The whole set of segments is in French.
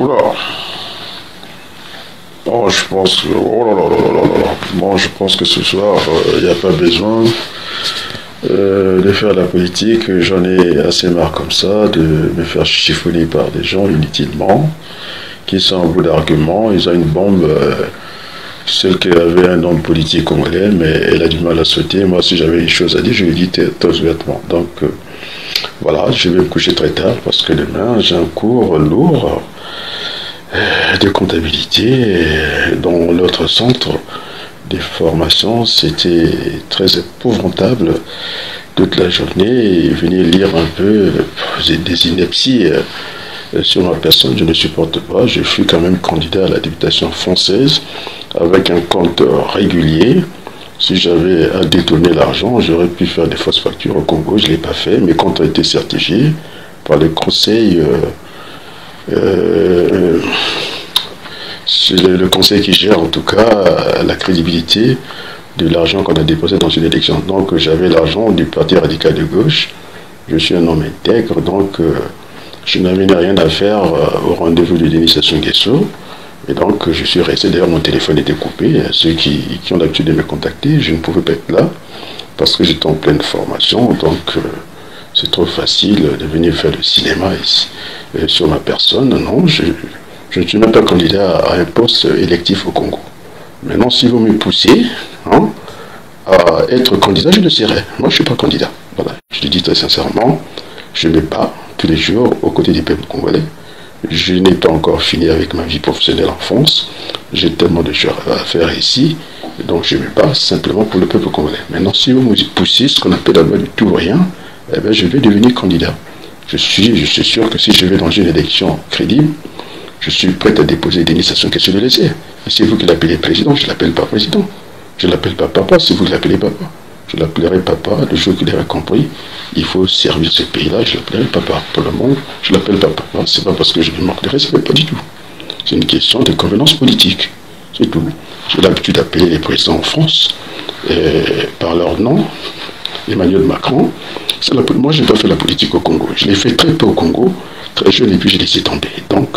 Oula. Oh, je pense que... Oh là là là là là là là. Bon, je pense que ce soir, il n'y a pas besoin de faire la politique. J'en ai assez marre comme ça, de me faire chiffonner par des gens inutilement, qui sont en bout d'argument. Ils ont une bombe, celle qui avait un nom de politique congolais, mais elle a du mal à sauter. Moi, si j'avais une chose à dire, je lui dis très honnêtement. Donc, voilà, je vais me coucher très tard parce que demain, j'ai un cours lourd de comptabilité dans l'autre centre des formations. C'était très épouvantable toute la journée. Venir lire un peu des inepties sur ma personne, je ne supporte pas. Je suis quand même candidat à la députation française avec un compte régulier. Si j'avais à détourner l'argent, j'aurais pu faire des fausses factures au Congo. Je ne l'ai pas fait. Mes comptes ont été certifiés par le conseil. C'est le conseil qui gère en tout cas la crédibilité de l'argent qu'on a déposé dans une élection. Donc j'avais l'argent du Parti radical de gauche, je suis un homme intègre, donc je n'avais rien à faire au rendez-vous de Denis Sassou Nguesso, et donc je suis resté, d'ailleurs mon téléphone était coupé, ceux qui ont l'habitude de me contacter, je ne pouvais pas être là, parce que j'étais en pleine formation, donc c'est trop facile de venir faire le cinéma ici, sur ma personne. Non, je ne suis même pas candidat à un poste électif au Congo. Maintenant, si vous me poussez à être candidat, je le serai. Moi, je ne suis pas candidat. Voilà. Je le dis très sincèrement, je me bats tous les jours aux côtés du peuple congolais. Je n'ai pas encore fini avec ma vie professionnelle en France. J'ai tellement de choses à faire ici. Donc, je me bats simplement pour le peuple congolais. Maintenant, si vous me poussez ce qu'on appelle la loi du tout ou rien, eh bien, je vais devenir candidat. Je suis sûr que si je vais dans une élection crédible, je suis prêt à déposer Denis Sassou Nguesso de laisser. Et c'est vous qui l'appelez président, je ne l'appelle pas président. Je ne l'appelle pas papa, c'est vous qui l'appelez papa. Je l'appellerai papa le jour qu'il aura compris. Il faut servir ce pays-là, je l'appellerai papa. Pour le monde, je l'appelle papa. Ce n'est pas parce que je lui manque de respect, pas du tout. C'est une question de convenance politique. C'est tout. J'ai l'habitude d'appeler les présidents en France par leur nom. Emmanuel Macron. Moi, je n'ai pas fait la politique au Congo. Je l'ai fait très peu au Congo, très jeune, et puis j'ai laissé tomber. Donc,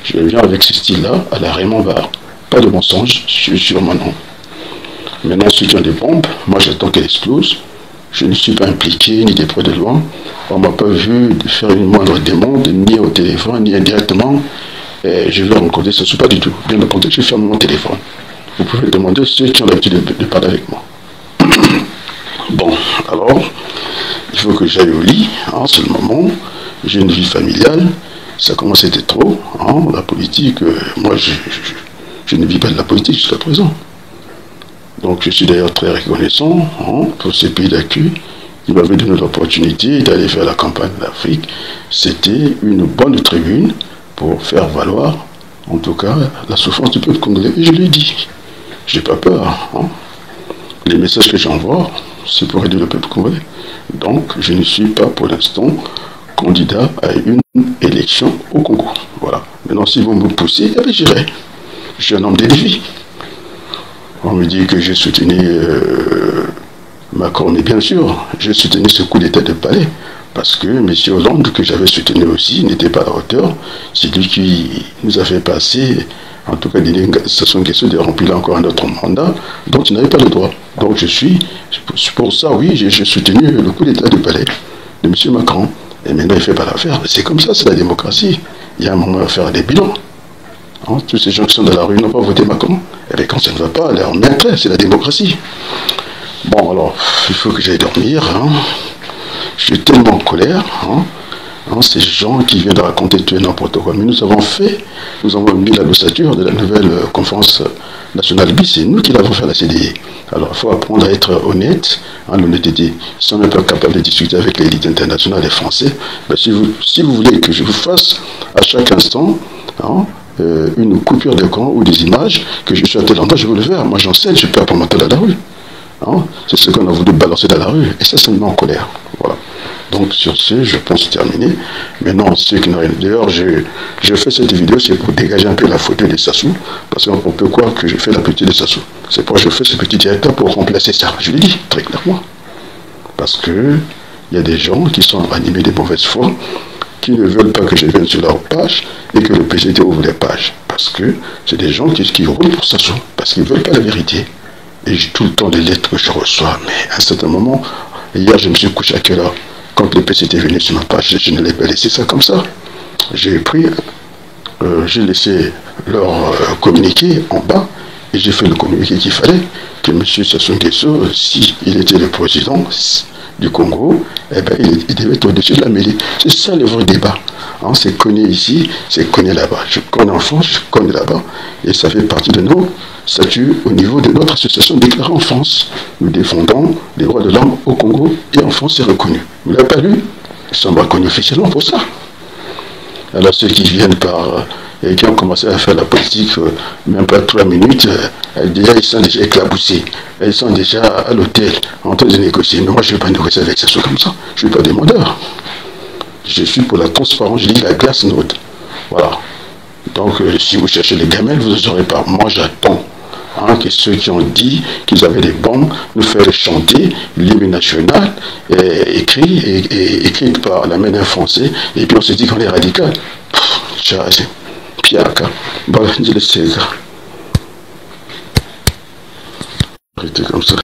je viens avec ce style-là à la Raymond Barre. Pas de mensonge sur mon nom. Maintenant, ceux qui ont des bombes, moi j'attends qu'elles explosent. Je ne suis pas impliqué, ni des près de loin. On ne m'a pas vu faire une moindre demande, ni au téléphone, ni indirectement. Je vais rencontrer ce n'est pas du tout. Bien au contraire, je ferme mon téléphone. Vous pouvez demander ceux qui ont l'habitude de parler avec moi. Bon, alors, il faut que j'aille au lit, c'est le moment. J'ai une vie familiale. Ça commence à être trop, la politique, moi je ne vis pas de la politique jusqu'à présent. Donc je suis d'ailleurs très reconnaissant pour ces pays d'accueil qui m'avaient donné l'opportunité d'aller faire la campagne d'Afrique. C'était une bonne tribune pour faire valoir, en tout cas, la souffrance du peuple congolais. Et je l'ai dit, je n'ai pas peur. Les messages que j'envoie, c'est pour aider le peuple congolais. Donc je ne suis pas pour l'instant candidat à une élection au Congo. Voilà. Maintenant, si vous me poussez, j'irai. Je suis un homme de défi. On me dit que j'ai soutenu Macron, mais bien sûr, j'ai soutenu ce coup d'état de palais, parce que M. Hollande, que j'avais soutenu aussi, n'était pas à la hauteur. C'est lui qui nous a fait passer, en tout cas, Sassou Nguesso de remplir encore un autre mandat, dont il n'avait pas le droit. Donc je suis, pour ça, oui, j'ai soutenu le coup d'état de palais de M. Macron. Et maintenant, il ne fait pas l'affaire. C'est comme ça, c'est la démocratie. Il y a un moment à faire des bilans. Tous ces gens qui sont dans la rue n'ont pas voté Macron. Et bien, quand ça ne va pas, leur maître, c'est la démocratie. Bon, alors, il faut que j'aille dormir. Je suis tellement en colère. Ces gens qui viennent de raconter tout et n'importe quoi. Mais nous avons mis la ossature de la nouvelle conférence nationale BIS. C'est nous qui l'avons fait à la CDI. Alors, il faut apprendre à être honnête, l'honnêteté. Ils sont même pas capables de discuter avec l'élite internationale des Français. Ben, si vous voulez que je vous fasse à chaque instant une coupure d'écran ou des images, que je suis à tel endroit, je vais le faire. Moi, j'enseigne, je peux pas monter dans la rue. C'est ce qu'on a voulu balancer dans la rue. Et ça me met en colère. Voilà. Donc, sur ce, je pense terminer. Maintenant, ceux qui n'ont rien. D'ailleurs, je fais cette vidéo, c'est pour dégager un peu la photo de Sassou, parce qu'on peut croire que je fais la petite de Sassou. C'est pourquoi je fais ce petit directeur pour remplacer ça. Je l'ai dit, très clairement. Parce que il y a des gens qui sont animés de mauvaise foi, qui ne veulent pas que je vienne sur leur page et que le PCT ouvre les pages. Parce que c'est des gens qui roulent pour s'asseoir, parce qu'ils ne veulent pas la vérité. Et j'ai tout le temps des lettres que je reçois. Mais à un certain moment, hier je me suis couché à quelle heure? Quand le PCT est venu sur ma page, je ne l'ai pas laissé ça comme ça. J'ai pris, j'ai laissé leur communiqué en bas, et j'ai fait le communiqué qu'il fallait, que M. Sassou Nguesso, s'il était le président du Congo, eh ben, il devait être au-dessus de la mêlée. C'est ça le vrai débat. Hein, c'est cogné ici, c'est cogné là-bas. Je connais en France, je connais là-bas, et ça fait partie de nos statuts au niveau de notre association déclarée en France. Nous défendons les droits de l'homme au Congo, et en France c'est reconnu. Vous ne l'avez pas lu? Ils sont reconnus officiellement pour ça. Alors ceux qui viennent par et qui ont commencé à faire la politique, même pas 3 minutes, ils sont déjà éclaboussés. Ils sont déjà à l'hôtel en train de négocier. Mais moi, je ne vais pas négocier avec ça comme ça. Je ne suis pas demandeur. Je suis pour la transparence, je dis la glace note. Voilà. Donc, si vous cherchez les gamelles, vous ne aurez pas. Moi, j'attends que ceux qui ont dit qu'ils avaient des bombes nous faire chanter l'hymne national écrit par la main d'un Français, et puis on se dit qu'on est radical. Piaka, bah, je le sais, comme ça.